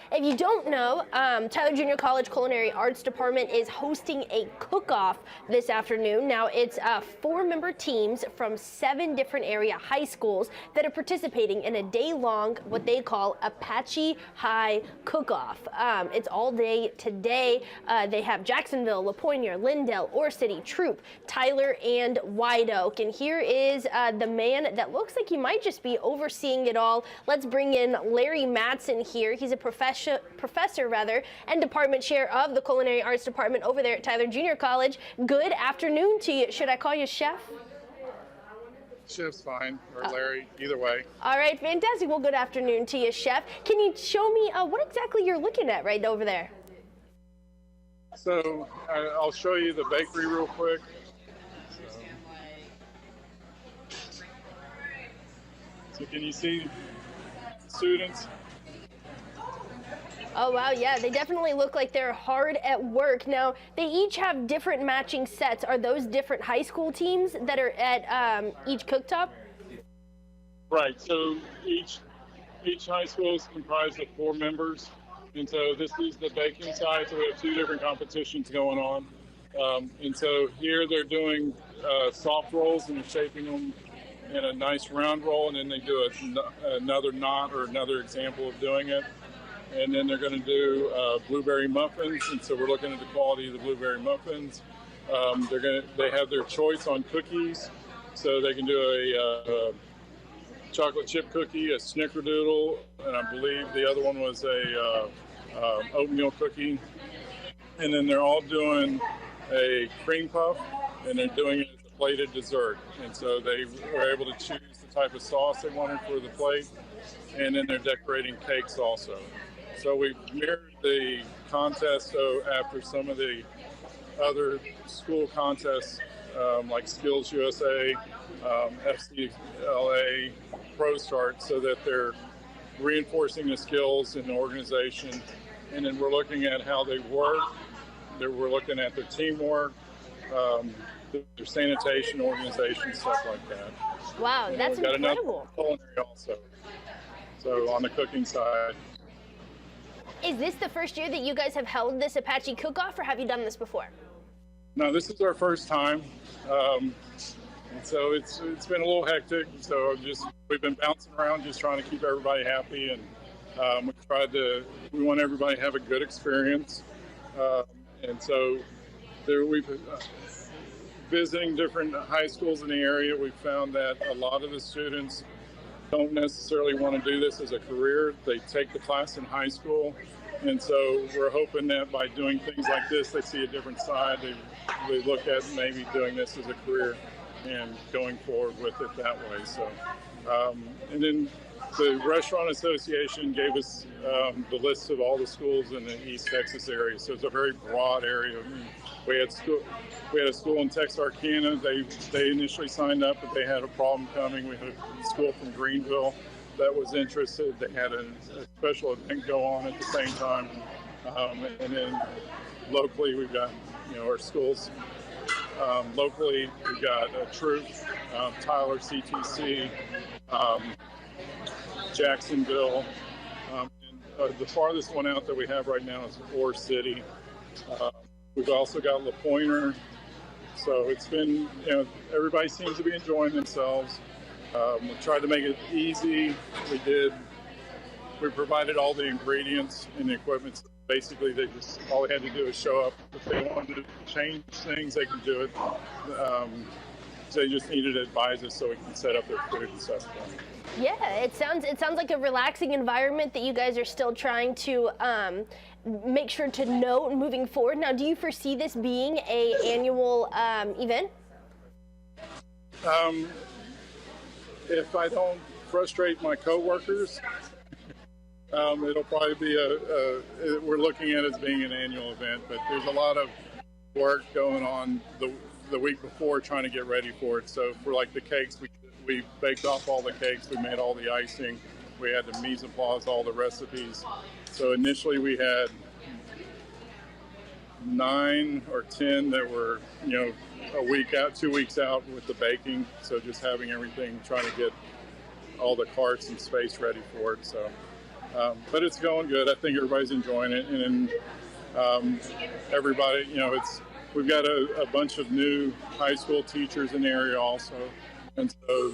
If you don't know, Tyler Junior College Culinary Arts Department is hosting a cook-off this afternoon. Now, it's 4-member teams from 7 different area high schools that are participating in a day-long, what they call Apache High Cook-off. It's all day today. They have Jacksonville, LaPointe, Lindale, Ore City, Troop, Tyler, and White Oak. And here is the man that looks like he might just be overseeing it all. Let's bring in Larry Matson here. He's a professor and department chair of the Culinary Arts Department over there at Tyler Junior College. Good afternoon to you. Should I call you Chef? Chef's fine, or Larry, either way. All right, fantastic. Well, good afternoon to you, Chef. Can you show me what exactly you're looking at right over there? So I'll show you the bakery real quick. So can you see students? Oh, wow, yeah, they definitely look like they're hard at work. Now, they each have different matching sets. Are those different high school teams that are at each cooktop? Right, so each high school is comprised of 4 members. And so this is the baking side, so we have 2 different competitions going on. And so here they're doing soft rolls and shaping them in a nice round roll, and then they do another knot or another example of doing it. And then they're going to do blueberry muffins, and so we're looking at the quality of the blueberry muffins. They have their choice on cookies, so they can do a chocolate chip cookie, a snickerdoodle, and I believe the other one was a oatmeal cookie. And then they're all doing a cream puff, and they're doing it as a plated dessert. And so they were able to choose the type of sauce they wanted for the plate, and then they're decorating cakes also. So we mirrored the contest, so after some of the other school contests like Skills USA, FCLA, Pro Start, so that they're reinforcing the skills in the organization. And then we're looking at how they work. We're looking at their teamwork, their sanitation, organization, stuff like that. Wow, that's got incredible. Another culinary also. So on the cooking side. Is this the first year that you guys have held this Apache Cook-off, or have you done this before? No, this is our first time. And so it's been a little hectic. So we've been bouncing around just trying to keep everybody happy, and we want everybody to have a good experience. And so we've visiting different high schools in the area, we found that a lot of the students don't necessarily want to do this as a career. They take the class in high school, and so we're hoping that by doing things like this, they see a different side. They look at maybe doing this as a career and going forward with it that way. So, and then the Restaurant Association gave us the list of all the schools in the East Texas area. So it's a very broad area. We had a school in Texarkana. They initially signed up, but they had a problem coming. We had a school from Greenville that was interested. They had a special event go on at the same time. And then locally, we've got our schools. Locally, we've got Troop, Tyler, CTC, Jacksonville. And the farthest one out that we have right now is Ore City. We've also got LaPointe. So it's been, everybody seems to be enjoying themselves. We tried to make it easy. We provided all the ingredients and the equipment. So basically, all they had to do is show up. If they wanted to change things, they could do it. So they just needed to advise us so we can set up their food and stuff. Yeah, it sounds like a relaxing environment that you guys are still trying to make sure to note moving forward. Now, do you foresee this being an annual event? If I don't frustrate my coworkers, it'll probably be we're looking at it as being an annual event, but there's a lot of work going on the week before trying to get ready for it. So for like the cakes, we baked off all the cakes, we made all the icing, we had to mise en place all the recipes. So initially we had 9 or 10 that were, a week out, 2 weeks out with the baking. So just having everything, trying to get all the carts and space ready for it. So But it's going good. I think everybody's enjoying it, and everybody, we've got a bunch of new high school teachers in the area also, and so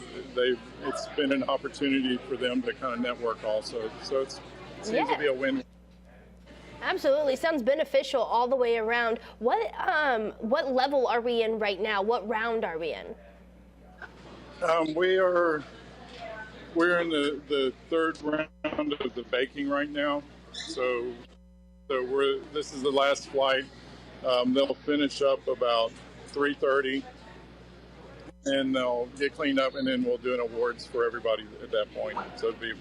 it's been an opportunity for them to kind of network also. So it seems to be a win. Absolutely, sounds beneficial all the way around. What level are we in right now? What round are we in? We're in the third round of the baking right now. So this is the last flight. They'll finish up about 3:30, and they'll get cleaned up, and then we'll do an awards for everybody at that point. So it'll be.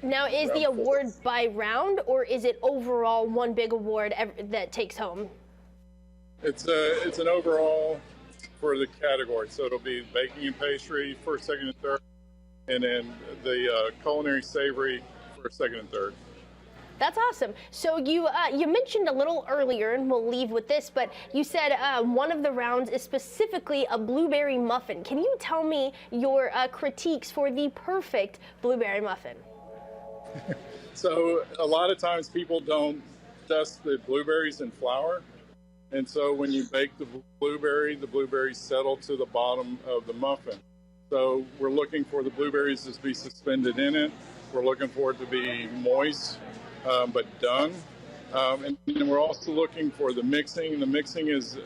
Now, is the award by round, or is it overall one big award that takes home? It's an overall for the category. So it'll be baking and pastry, first, second, and third, and then the culinary savory for second and third. That's awesome. So you mentioned a little earlier, and we'll leave with this, but you said one of the rounds is specifically a blueberry muffin. Can you tell me your critiques for the perfect blueberry muffin? So a lot of times people don't dust the blueberries in flour. And so when you bake the blueberries settle to the bottom of the muffin. So we're looking for the blueberries to be suspended in it. We're looking for it to be moist, but done. And we're also looking for the mixing. The mixing is,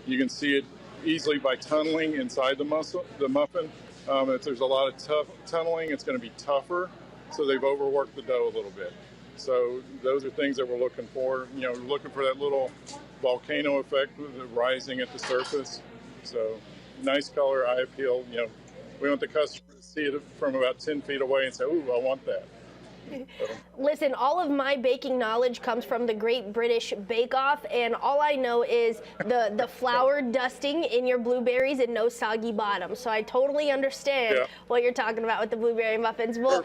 you can see it easily by tunneling inside the muffin. If there's a lot of tunneling, it's going to be tougher. So they've overworked the dough a little bit. So those are things that we're looking for. We're looking for that little volcano effect with it rising at the surface. So nice color, eye appeal. We want the customer to see it from about 10 feet away and say, "Ooh, I want that." Listen, all of my baking knowledge comes from the Great British Bake Off, and all I know is the flour dusting in your blueberries and no soggy bottom. So I totally understand what you're talking about with the blueberry muffins. Well,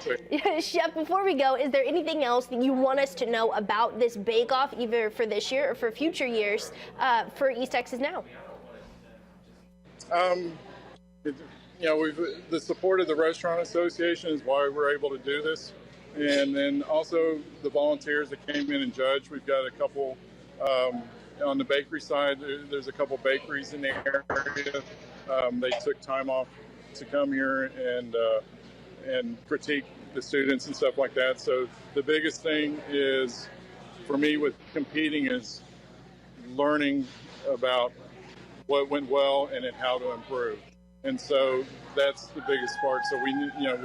Chef, before we go, is there anything else that you want us to know about this Bake Off, either for this year or for future years, for East Texas Now? The support of the Restaurant Association is why we're able to do this. And then also the volunteers that came in and judged. We've got a couple on the bakery side. There's a couple bakeries in the area. They took time off to come here and critique the students and stuff like that. So the biggest thing is for me with competing is learning about what went well and then how to improve. And so that's the biggest part. So we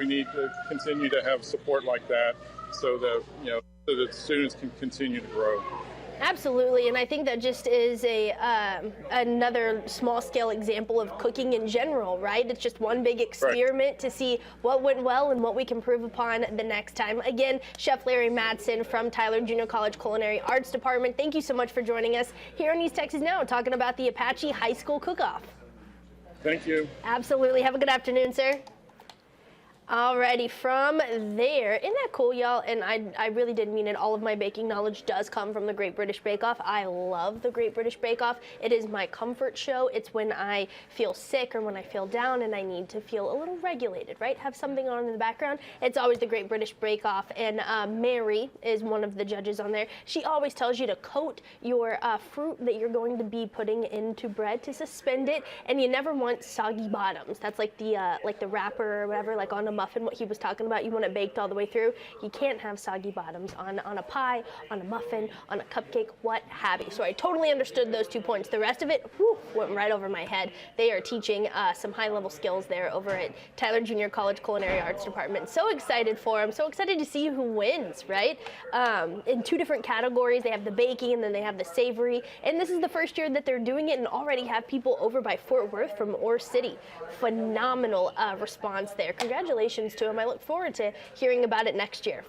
need to continue to have support like that so that so that students can continue to grow. Absolutely, and I think that just is another small-scale example of cooking in general, right? It's just one big experiment to see what went well and what we can improve upon the next time. Again, Chef Larry Matson from Tyler Junior College Culinary Arts Department, thank you so much for joining us here on East Texas Now, talking about the Apache High School Cook-off. Thank you. Absolutely. Have a good afternoon, sir. Alrighty, from there, isn't that cool, y'all? And I really did mean it. All of my baking knowledge does come from the Great British Bake Off. I love the Great British Bake Off. It is my comfort show. It's when I feel sick or when I feel down and I need to feel a little regulated, right? Have something on in the background. It's always the Great British Bake Off. And Mary is one of the judges on there. She always tells you to coat your fruit that you're going to be putting into bread to suspend it. And you never want soggy bottoms. That's like the wrapper or whatever, like on a muffin, what he was talking about. You want it baked all the way through. You can't have soggy bottoms on a pie, on a muffin, on a cupcake, what have you. So I totally understood those 2 points. The rest of it went right over my head. They are teaching some high-level skills there over at Tyler Junior College Culinary Arts Department. So excited for them. So excited to see who wins, right? In 2 different categories. They have the baking and then they have the savory. And this is the first year that they're doing it and already have people over by Fort Worth from Ore City. Phenomenal response there. Congratulations to them. I look forward to hearing about it next year.